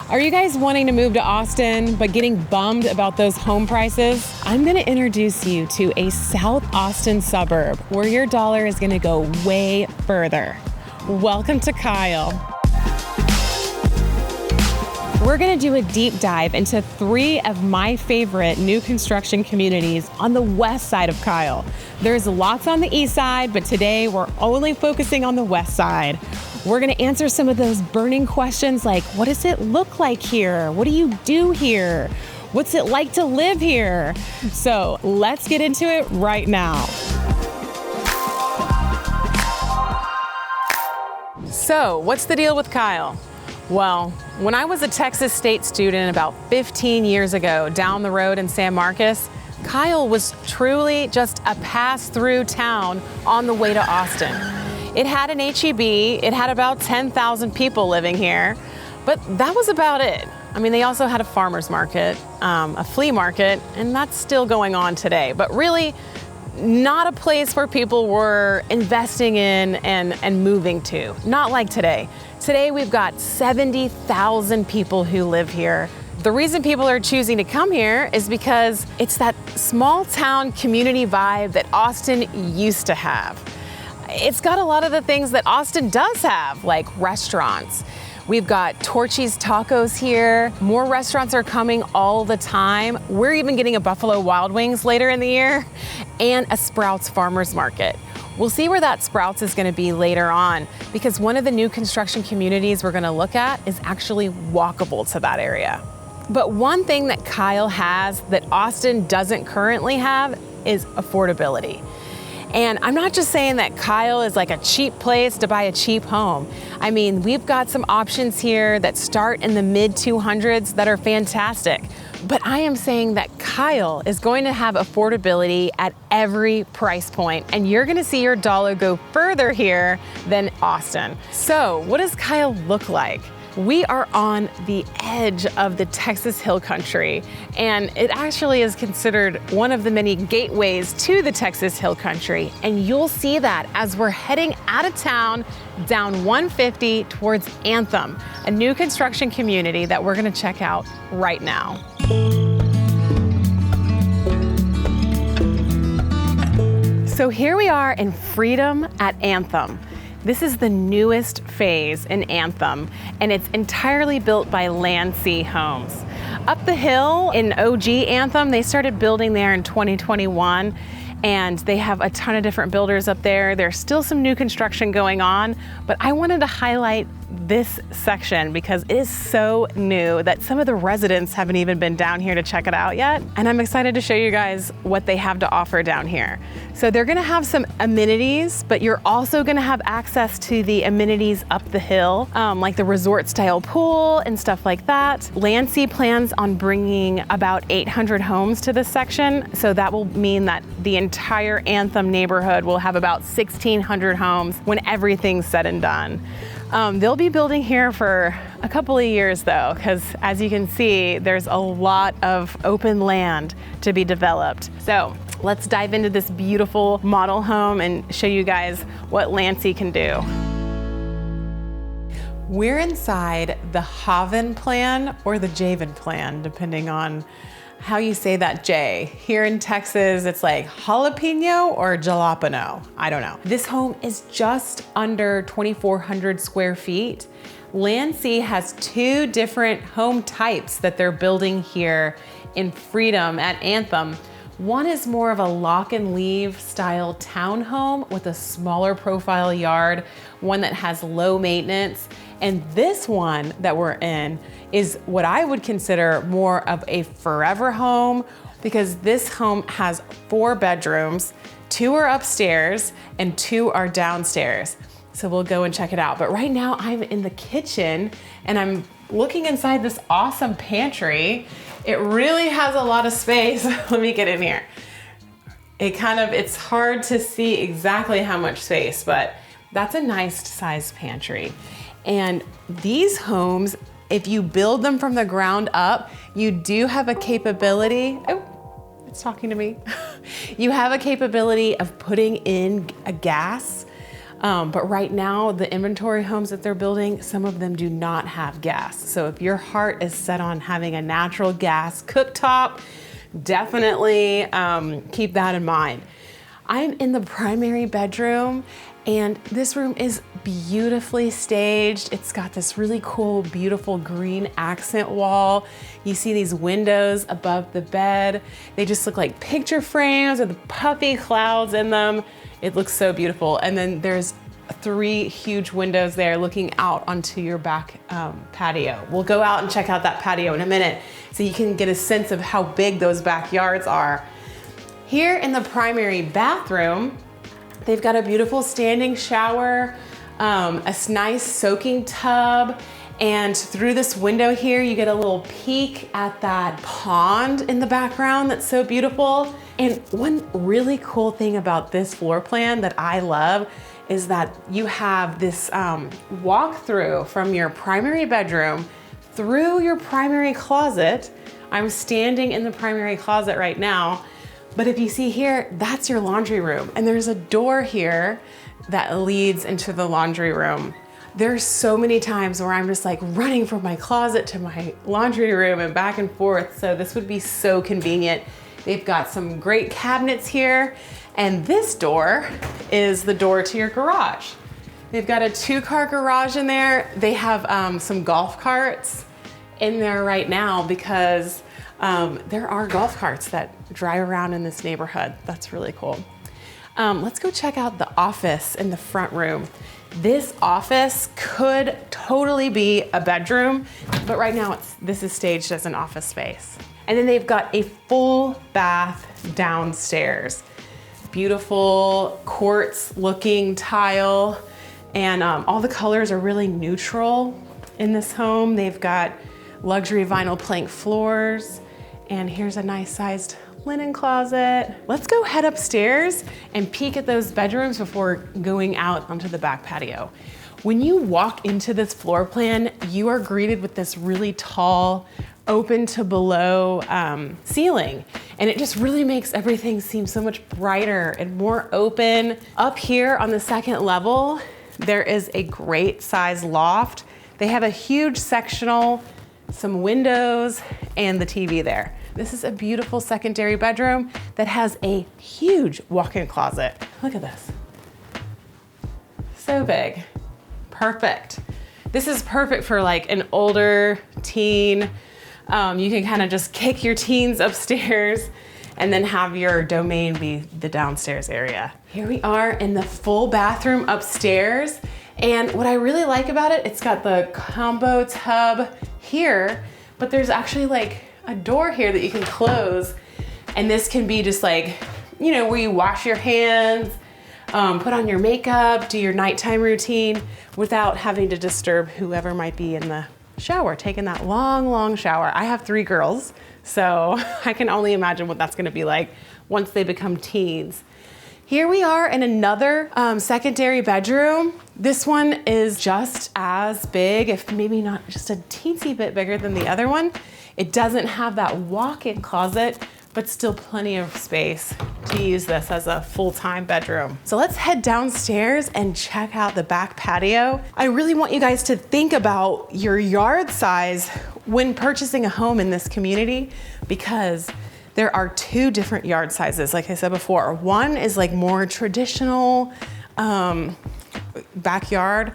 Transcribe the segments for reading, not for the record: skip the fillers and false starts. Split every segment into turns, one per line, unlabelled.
Are you guys wanting to move to Austin but getting bummed about those home prices? I'm gonna introduce you to a South Austin suburb where your dollar is gonna go way further. Welcome to Kyle. We're gonna do a deep dive into 3 of my favorite new construction communities on the west side of Kyle. There's lots on the east side, but today we're only focusing on the west side. We're gonna answer some of those burning questions like, what does it look like here? What do you do here? What's it like to live here? So let's get into it right now. So what's the deal with Kyle? Well, when I was a Texas State student about 15 years ago down the road in San Marcos, Kyle was truly just a pass-through town on the way to Austin. It had an H-E-B, it had about 10,000 people living here, but that was about it. I mean, they also had a farmer's market, a flea market, and that's still going on today, but really not a place where people were investing in and moving to, not like today. Today, we've got 70,000 people who live here. The reason people are choosing to come here is because it's that small town community vibe that Austin used to have. It's got a lot of the things that Austin does have, like restaurants. We've got Torchy's Tacos here. More restaurants are coming all the time. We're even getting a Buffalo Wild Wings later in the year and a Sprouts Farmers Market. We'll see where that Sprouts is gonna be later on because one of the new construction communities we're gonna look at is actually walkable to that area. But one thing that Kyle has that Austin doesn't currently have is affordability. And I'm not just saying that Kyle is like a cheap place to buy a cheap home. I mean, we've got some options here that start in the mid 200s that are fantastic. But I am saying that Kyle is going to have affordability at every price point, and you're gonna see your dollar go further here than Austin. So what does Kyle look like? We are on the edge of the Texas Hill Country, and it actually is considered one of the many gateways to the Texas Hill Country. And you'll see that as we're heading out of town down 150 towards Anthem, a new construction community that we're gonna check out right now. So here we are in Freedom at Anthem. This is the newest phase in Anthem, and it's entirely built by Landsea Homes. Up the hill in OG Anthem, they started building there in 2021, and they have a ton of different builders up there. There's still some new construction going on, but I wanted to highlight this section because it is so new that some of the residents haven't even been down here to check it out yet. And I'm excited to show you guys what they have to offer down here. So they're gonna have some amenities, but you're also gonna have access to the amenities up the hill, like the resort style pool and stuff like that. Landsea plans on bringing about 800 homes to this section. So that will mean that the entire Anthem neighborhood will have about 1,600 homes when everything's said and done. They'll be building here for a couple of years though, because as you can see, there's a lot of open land to be developed. So let's dive into this beautiful model home and show you guys what Landsea can do. We're inside the Haven plan or the Javen plan, depending on how you say that J. Here in Texas, it's like jalapeno or jalapeno. I don't know. This home is just under 2,400 square feet. Landsea has 2 different home types that they're building here in Freedom at Anthem. One is more of a lock and leave style townhome with a smaller profile yard, one that has low maintenance. And this one that we're in is what I would consider more of a forever home because this home has 4 bedrooms, 2 are upstairs and 2 are downstairs. So we'll go and check it out. But right now I'm in the kitchen and I'm looking inside this awesome pantry. It really has a lot of space. Let me get in here. It's hard to see exactly how much space, but that's a nice sized pantry. And these homes, if you build them from the ground up, you do have a capability, oh, it's talking to me. You have a capability of putting in a gas But right now, the inventory homes that they're building, some of them do not have gas. So if your heart is set on having a natural gas cooktop, definitely keep that in mind. I'm in the primary bedroom, and this room is beautifully staged. It's got this really cool, beautiful green accent wall. You see these windows above the bed. They just look like picture frames with puffy clouds in them. It looks so beautiful. And then there's 3 huge windows there looking out onto your back patio. We'll go out and check out that patio in a minute so you can get a sense of how big those backyards are. Here in the primary bathroom, they've got a beautiful standing shower, a nice soaking tub, and through this window here, you get a little peek at that pond in the background that's so beautiful. And one really cool thing about this floor plan that I love is that you have this walk-through from your primary bedroom through your primary closet. I'm standing in the primary closet right now, but if you see here, that's your laundry room. And there's a door here that leads into the laundry room. There's so many times where I'm just like running from my closet to my laundry room and back and forth. So this would be so convenient. They've got some great cabinets here. And this door is the door to your garage. They've got a 2-car garage in there. They have some golf carts in there right now because there are golf carts that drive around in this neighborhood. That's really cool. Let's go check out the office in the front room. This office could totally be a bedroom, but right now this is staged as an office space. And then they've got a full bath downstairs. Beautiful quartz looking tile, and all the colors are really neutral in this home. They've got luxury vinyl plank floors, and here's a nice sized linen closet. Let's go head upstairs and peek at those bedrooms before going out onto the back patio. When you walk into this floor plan, you are greeted with this really tall, open to below ceiling. And it just really makes everything seem so much brighter and more open. Up here on the second level, there is a great size loft. They have a huge sectional, some windows, and the TV there. This is a beautiful secondary bedroom that has a huge walk-in closet. Look at this. So big. Perfect. This is perfect for like an older teen. You can kind of just kick your teens upstairs and then have your domain be the downstairs area. Here we are in the full bathroom upstairs. And what I really like about it, it's got the combo tub here, but there's actually like a door here that you can close. And this can be just like, you know, where you wash your hands, put on your makeup, do your nighttime routine without having to disturb whoever might be in the shower, taking that long, long shower. I have 3 girls, so I can only imagine what that's gonna be like once they become teens. Here we are in another secondary bedroom. This one is just as big, if maybe not just a teensy bit bigger than the other one. It doesn't have that walk-in closet, but still plenty of space to use this as a full-time bedroom. So let's head downstairs and check out the back patio. I really want you guys to think about your yard size when purchasing a home in this community, because there are 2 different yard sizes, like I said before. One is like more traditional backyard.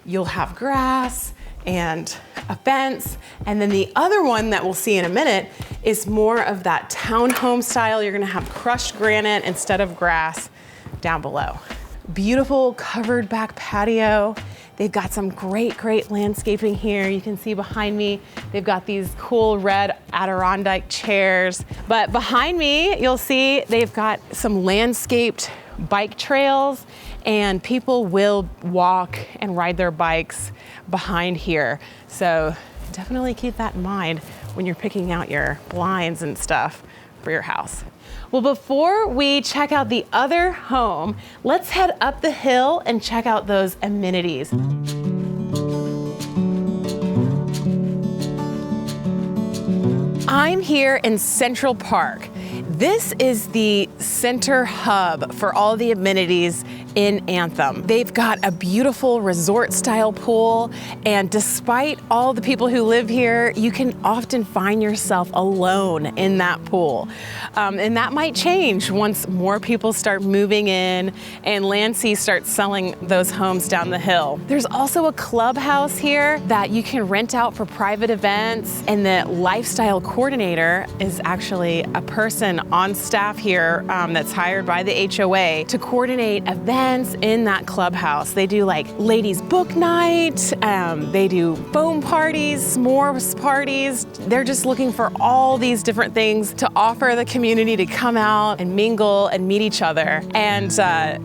You'll have grass and a fence. And then the other one that we'll see in a minute is more of that townhome style. You're gonna have crushed granite instead of grass down below. Beautiful covered back patio. They've got some great landscaping here. You can see behind me, they've got these cool red Adirondack chairs. But behind me, you'll see they've got some landscaped bike trails, and people will walk and ride their bikes behind here. So definitely keep that in mind when you're picking out your blinds and stuff for your house. Well, before we check out the other home, let's head up the hill and check out those amenities. I'm here in Central Park. This is the center hub for all the amenities in Anthem. They've got a beautiful resort-style pool, and despite all the people who live here, you can often find yourself alone in that pool. And that might change once more people start moving in and Lancy starts selling those homes down the hill. There's also a clubhouse here that you can rent out for private events, and the lifestyle coordinator is actually a person on staff here that's hired by the HOA to coordinate events in that clubhouse. They do like ladies book night, they do foam parties, s'mores parties. They're just looking for all these different things to offer the community to come out and mingle and meet each other. And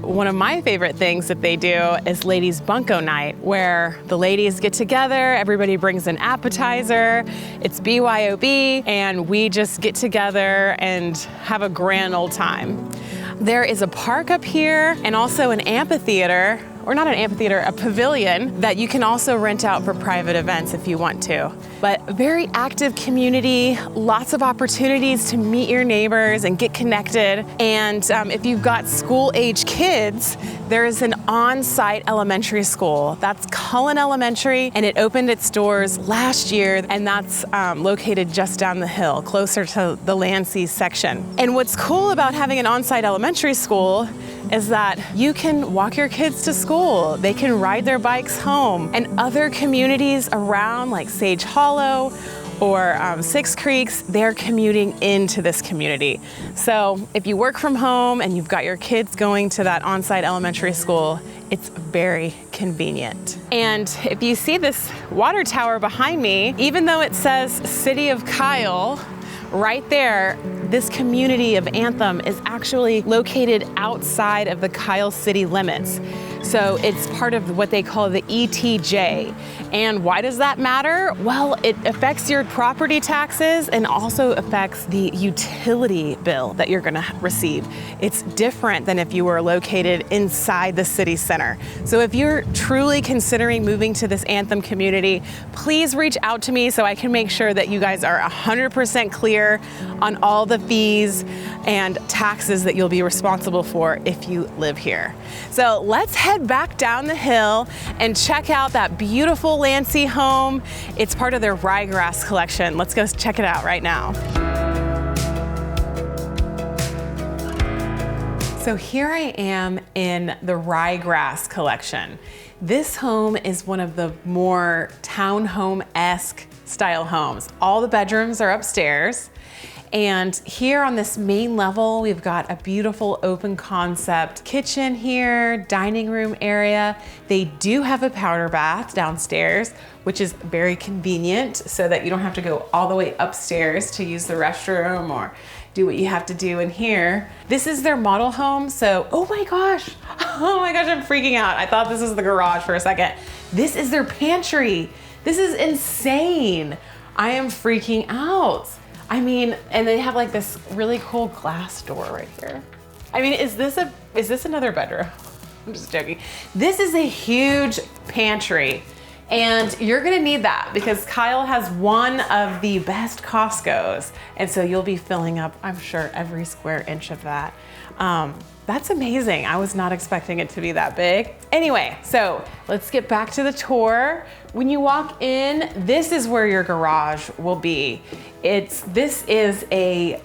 one of my favorite things that they do is ladies bunko night, where the ladies get together, everybody brings an appetizer, it's BYOB, and we just get together and have a grand old time. There is a park up here and also an amphitheater, or not an amphitheater, a pavilion that you can also rent out for private events if you want to. But a very active community, lots of opportunities to meet your neighbors and get connected. And if you've got school-age kids, there is an on-site elementary school. That's Cullen Elementary, and it opened its doors last year, and that's located just down the hill, closer to the Lancy section. And what's cool about having an on-site elementary school is that you can walk your kids to school, they can ride their bikes home, and other communities around like Sage Hollow or Six Creeks, they're commuting into this community. So if you work from home and you've got your kids going to that on-site elementary school, it's very convenient. And if you see this water tower behind me, even though it says City of Kyle, right there, this community of Anthem is actually located outside of the Kyle city limits. So it's part of what they call the ETJ. And why does that matter? Well, it affects your property taxes and also affects the utility bill that you're gonna receive. It's different than if you were located inside the city center. So if you're truly considering moving to this Anthem community, please reach out to me so I can make sure that you guys are 100% clear on all the fees and taxes that you'll be responsible for if you live here. So let's head back down the hill and check out that beautiful Lancy home. It's part of their ryegrass collection. Let's go check it out right now. So here I am in the ryegrass collection. This home is one of the more townhome-esque style homes. All the bedrooms are upstairs. And here on this main level, we've got a beautiful open concept kitchen here, dining room area. They do have a powder bath downstairs, which is very convenient so that you don't have to go all the way upstairs to use the restroom or do what you have to do in here. This is their model home. So, oh my gosh, I'm freaking out. I thought this was the garage for a second. This is their pantry. This is insane. I am freaking out. I mean, and they have like this really cool glass door right here. I mean, is this another bedroom? I'm just joking. This is a huge pantry, and you're gonna need that because Kyle has one of the best Costco's, and so you'll be filling up, I'm sure, every square inch of that. That's amazing. I was not expecting it to be that big. Anyway, so let's get back to the tour. When you walk in, this is where your garage will be. This is a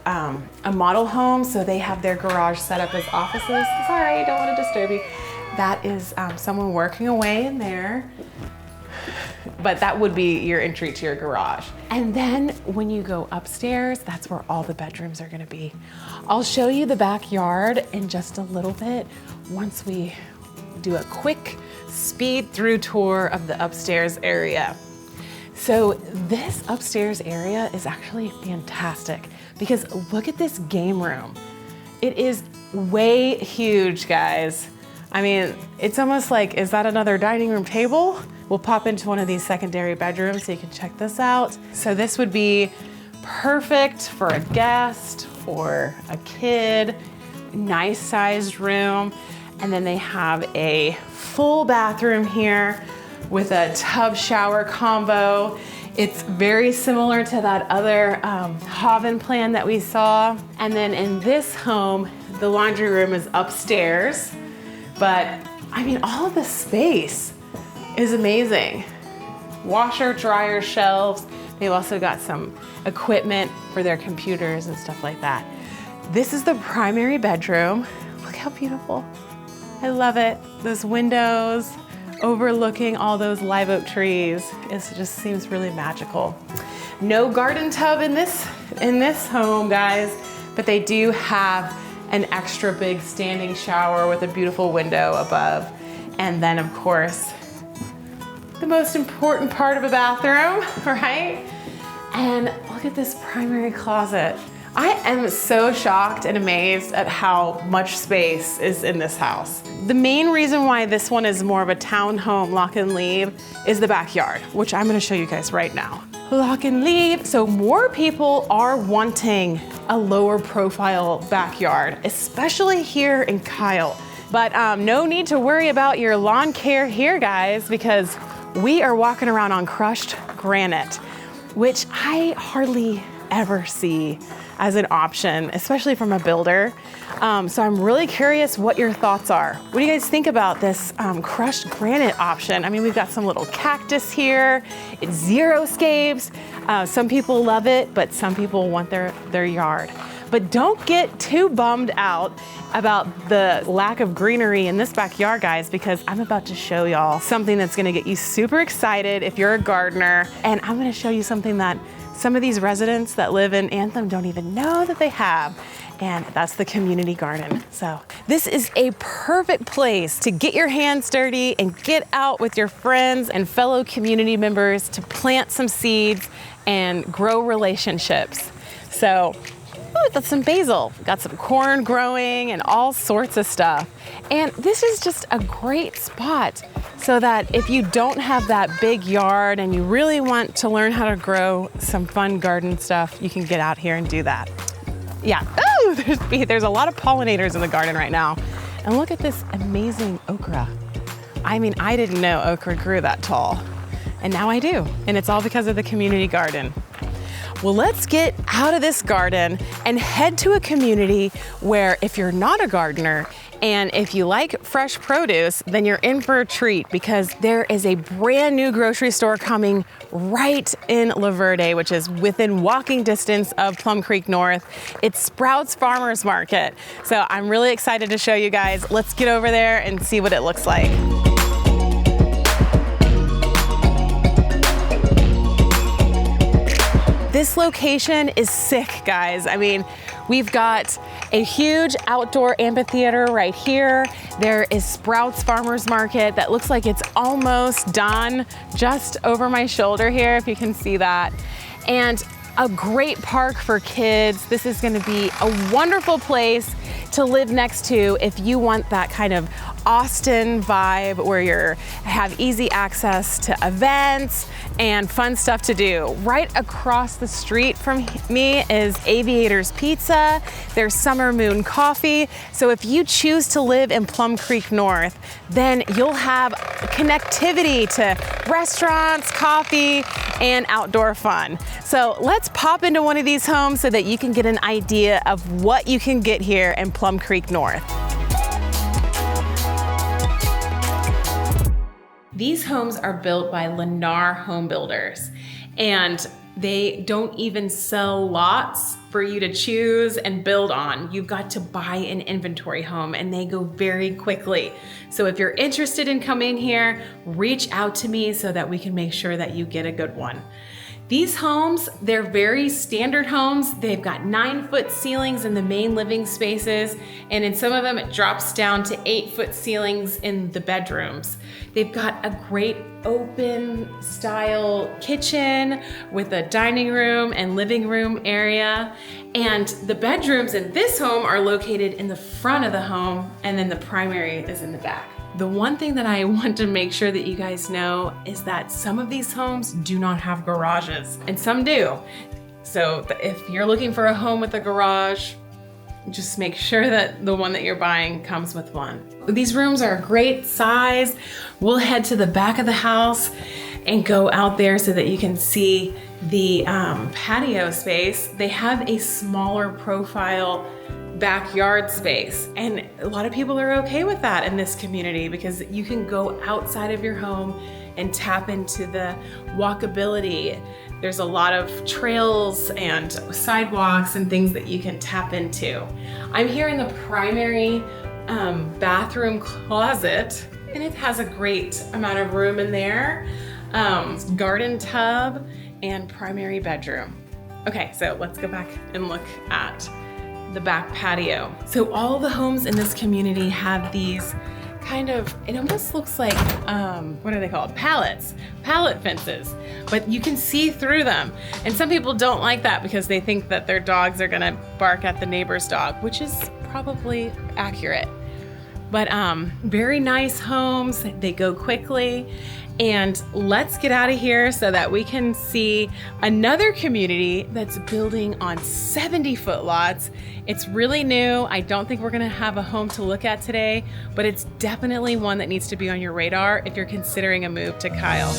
model home, so they have their garage set up as offices. Sorry, don't want to disturb you. That is someone working away in there. But that would be your entry to your garage. And then when you go upstairs, that's where all the bedrooms are gonna be. I'll show you the backyard in just a little bit once we do a quick speed through tour of the upstairs area. So this upstairs area is actually fantastic because look at this game room. It is way huge, guys. I mean, it's almost like, is that another dining room table? We'll pop into one of these secondary bedrooms so you can check this out. So this would be perfect for a guest or a kid, nice sized room. And then they have a full bathroom here with a tub shower combo. It's very similar to that other Hoven plan that we saw. And then in this home, the laundry room is upstairs. But I mean, all of the space is amazing. Washer, dryer, shelves. They've also got some equipment for their computers and stuff like that. This is the primary bedroom. Look how beautiful. I love it. Those windows overlooking all those live oak trees. It just seems really magical. No garden tub in this home, guys, but they do have an extra big standing shower with a beautiful window above. And then of course, the most important part of a bathroom, right? And look at this primary closet. I am so shocked and amazed at how much space is in this house. The main reason why this one is more of a townhome lock and leave is the backyard, which I'm gonna show you guys right now. Lock and leave. So more people are wanting a lower profile backyard, especially here in Kyle. But no need to worry about your lawn care here, guys, because we are walking around on crushed granite, which I hardly ever see as an option, especially from a builder. So I'm really curious what your thoughts are. What do you guys think about this crushed granite option? I mean, we've got some little cactus here. It's xeriscapes. Some people love it, but some people want their yard. But don't get too bummed out about the lack of greenery in this backyard, guys, because I'm about to show y'all something that's gonna get you super excited if you're a gardener. And I'm gonna show you something that some of these residents that live in Anthem don't even know that they have, and that's the community garden. So this is a perfect place to get your hands dirty and get out with your friends and fellow community members to plant some seeds and grow relationships. So, oh, that's some basil. Got some corn growing and all sorts of stuff. And this is just a great spot so that if you don't have that big yard and you really want to learn how to grow some fun garden stuff, you can get out here and do that. Yeah, oh, there's a lot of pollinators in the garden right now. And look at this amazing okra. I mean, I didn't know okra grew that tall, and now I do. And it's all because of the community garden. Well, let's get out of this garden and head to a community where if you're not a gardener and if you like fresh produce, then you're in for a treat because there is a brand new grocery store coming right in La Verde, which is within walking distance of Plum Creek North. It's Sprouts Farmers Market. So I'm really excited to show you guys. Let's get over there and see what it looks like. This location is sick, guys. I mean, we've got a huge outdoor amphitheater right here. There is Sprouts Farmers Market that looks like it's almost done, just over my shoulder here, if you can see that. And a great park for kids. This is gonna be a wonderful place to live next to if you want that kind of Austin vibe where you have easy access to events and fun stuff to do. Right across the street from me is Aviator's Pizza. There's Summer Moon Coffee. So if you choose to live in Plum Creek North, then you'll have connectivity to restaurants, coffee, and outdoor fun. So let's pop into one of these homes so that you can get an idea of what you can get here in Plum Creek North. These homes are built by Lennar Home Builders, and they don't even sell lots for you to choose and build on. You've got to buy an inventory home and they go very quickly. So if you're interested in coming here, reach out to me so that we can make sure that you get a good one. These homes, they're very standard homes. They've got 9-foot ceilings in the main living spaces, and in some of them it drops down to 8-foot ceilings in the bedrooms. They've got a great open style kitchen with a dining room and living room area. And the bedrooms in this home are located in the front of the home, and then the primary is in the back. The one thing that I want to make sure that you guys know is that some of these homes do not have garages, and some do. So if you're looking for a home with a garage, just make sure that the one that you're buying comes with one. These rooms are a great size. We'll head to the back of the house and go out there so that you can see the patio space. They have a smaller profile backyard space. And a lot of people are okay with that in this community because you can go outside of your home and tap into the walkability. There's a lot of trails and sidewalks and things that you can tap into. I'm here in the primary bathroom closet, and it has a great amount of room in there. Garden tub and primary bedroom. Okay, so let's go back and look at the back patio. So all the homes in this community have these kind of, it almost looks like, what are they called? Pallet fences, but you can see through them. And some people don't like that because they think that their dogs are gonna bark at the neighbor's dog, which is probably accurate. But very nice homes, they go quickly. And let's get out of here so that we can see another community that's building on 70-foot lots. It's really new. I don't think we're gonna have a home to look at today, but it's definitely one that needs to be on your radar if you're considering a move to Kyle.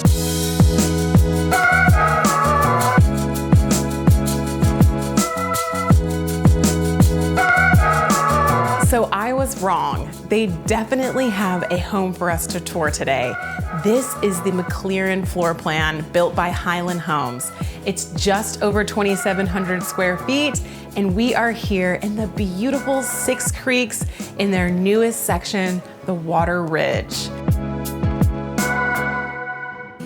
So I was wrong. They definitely have a home for us to tour today. This is the McLaren floor plan built by Highland Homes. It's just over 2,700 square feet, and we are here in the beautiful Six Creeks in their newest section, the Water Ridge.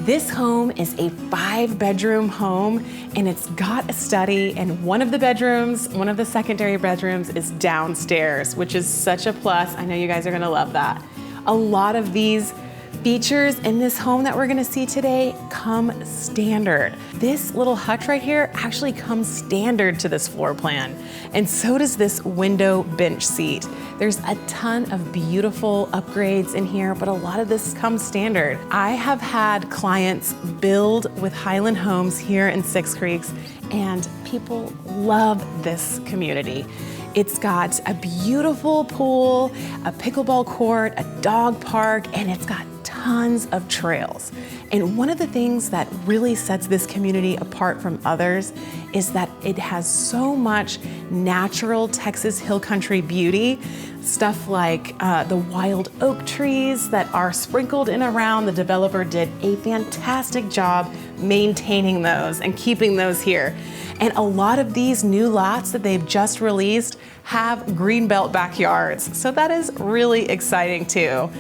This home is a 5-bedroom home, and it's got a study, and one of the secondary bedrooms is downstairs, which is such a plus. I know you guys are gonna love that. A lot of these features in this home that we're gonna see today come standard. This little hutch right here actually comes standard to this floor plan, and so does this window bench seat. There's a ton of beautiful upgrades in here, but a lot of this comes standard. I have had clients build with Highland Homes here in Six Creeks, and people love this community. It's got a beautiful pool, a pickleball court, a dog park, and it's got tons of trails. And one of the things that really sets this community apart from others is that it has so much natural Texas hill country beauty. Stuff like the wild oak trees that are sprinkled in around. The developer did a fantastic job maintaining those and keeping those here. And a lot of these new lots that they've just released have greenbelt backyards. So that is really exciting too.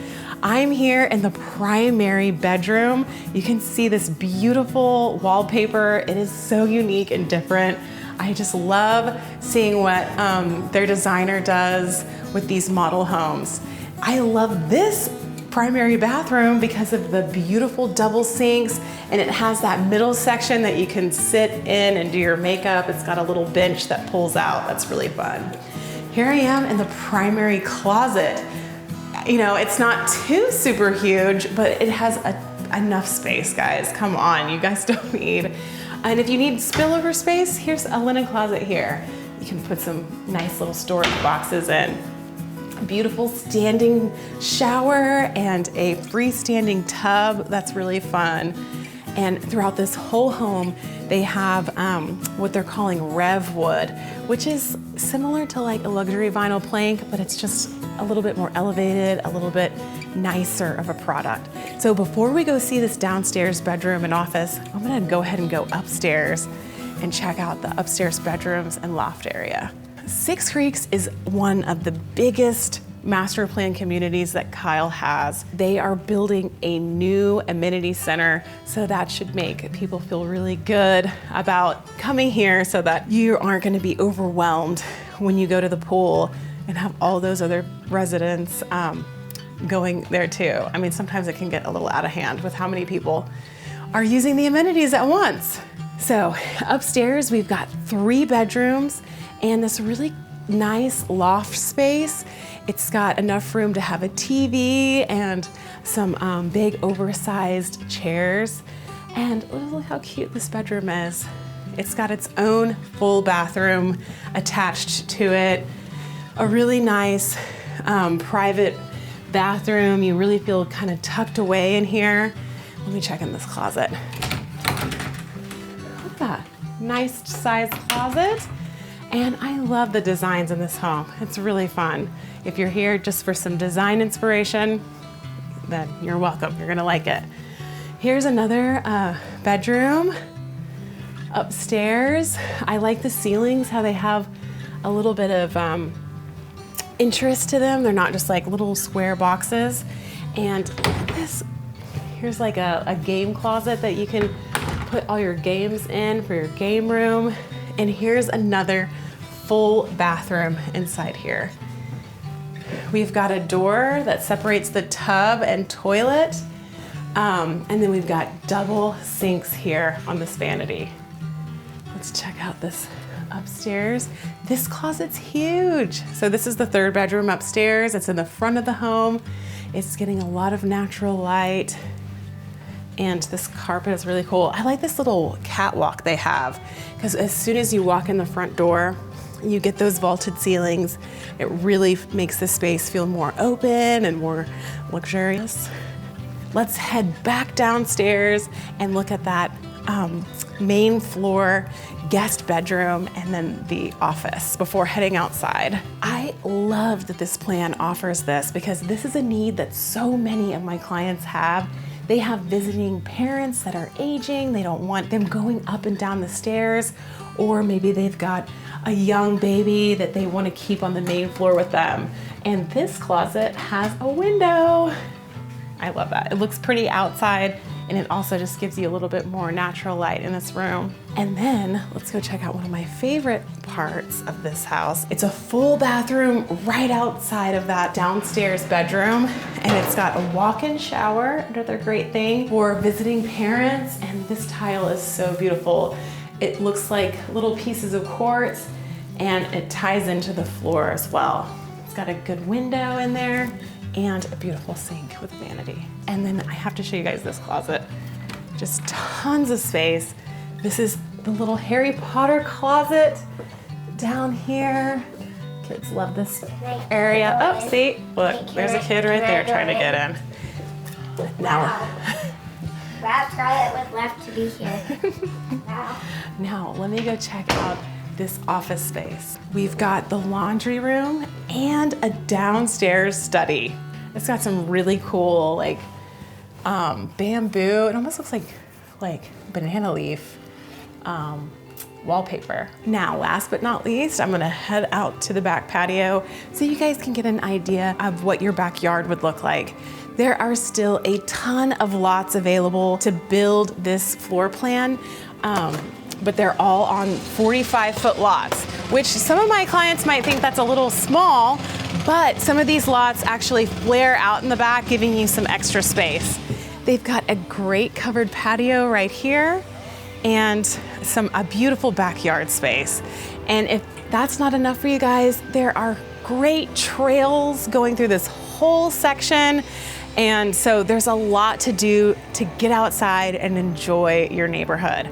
I'm here in the primary bedroom. You can see this beautiful wallpaper. It is so unique and different. I just love seeing what their designer does with these model homes. I love this primary bathroom because of the beautiful double sinks, and it has that middle section that you can sit in and do your makeup. It's got a little bench that pulls out. That's really fun. Here I am in the primary closet. You know, it's not too super huge, but it has enough space, guys. Come on, you guys don't need. And if you need spillover space, here's a linen closet here. You can put some nice little storage boxes in. A beautiful standing shower and a freestanding tub. That's really fun. And throughout this whole home, they have what they're calling Rev Wood, which is similar to like a luxury vinyl plank, but it's just a little bit more elevated, a little bit nicer of a product. So before we go see this downstairs bedroom and office, I'm gonna go ahead and go upstairs and check out the upstairs bedrooms and loft area. Six Creeks is one of the biggest master plan communities that Kyle has. They are building a new amenity center, so that should make people feel really good about coming here so that you aren't gonna be overwhelmed when you go to the pool and have all those other residents going there too. I mean, sometimes it can get a little out of hand with how many people are using the amenities at once. So upstairs, we've got 3 bedrooms and this really nice loft space. It's got enough room to have a TV and some big oversized chairs. And look how cute this bedroom is. It's got its own full bathroom attached to it. A really nice private bathroom. You really feel kind of tucked away in here. Let me check in this closet. Look at that, nice sized closet. And I love the designs in this home. It's really fun. If you're here just for some design inspiration, then you're welcome. You're gonna like it. Here's another bedroom upstairs. I like the ceilings, how they have a little bit of interest to them. They're not just like little square boxes. And this, here's like a game closet that you can put all your games in for your game room. And here's another full bathroom inside here. We've got a door that separates the tub and toilet. And then we've got double sinks here on this vanity. Let's check out this upstairs. This closet's huge. So this is the third bedroom upstairs. It's in the front of the home. It's getting a lot of natural light. And this carpet is really cool. I like this little catwalk they have, because as soon as you walk in the front door, you get those vaulted ceilings. It really makes the space feel more open and more luxurious. Let's head back downstairs and look at that main floor guest bedroom and then the office before heading outside. I love that this plan offers this, because this is a need that so many of my clients have. They have visiting parents that are aging. They don't want them going up and down the stairs, or maybe they've got a young baby that they want to keep on the main floor with them. And this closet has a window. I love that. It looks pretty outside, and it also just gives you a little bit more natural light in this room. And then let's go check out one of my favorite parts of this house. It's a full bathroom right outside of that downstairs bedroom, and it's got a walk-in shower, another great thing for visiting parents. And this tile is so beautiful. It looks like little pieces of quartz, and it ties into the floor as well. It's got a good window in there and a beautiful sink with vanity. And then I have to show you guys this closet. Just tons of space. This is the little Harry Potter closet down here. Kids love this area. Oh, see, look, there's a kid right there trying to get in. Now,
That Scarlett was left to be here. Wow.
Now, let me go check out this office space. We've got the laundry room and a downstairs study. It's got some really cool, like, bamboo. It almost looks like banana leaf wallpaper. Now, last but not least, I'm gonna head out to the back patio so you guys can get an idea of what your backyard would look like. There are still a ton of lots available to build this floor plan, but they're all on 45-foot lots, which some of my clients might think that's a little small, but some of these lots actually flare out in the back, giving you some extra space. They've got a great covered patio right here and a beautiful backyard space. And if that's not enough for you guys, there are great trails going through this whole section. And so there's a lot to do to get outside and enjoy your neighborhood.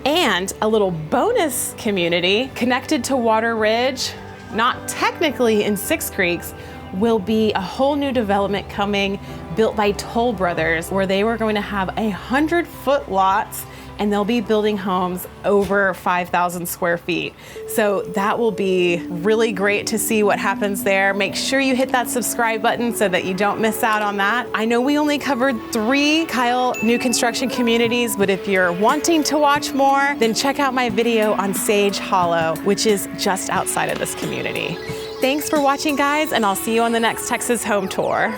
And a little bonus community connected to Water Ridge, not technically in Six Creeks, will be a whole new development coming, built by Toll Brothers, where they were going to have 100-foot lots, and they'll be building homes over 5,000 square feet. So that will be really great to see what happens there. Make sure you hit that subscribe button so that you don't miss out on that. I know we only covered 3 Kyle new construction communities, but if you're wanting to watch more, then check out my video on Sage Hollow, which is just outside of this community. Thanks for watching, guys, and I'll see you on the next Texas Home Tour.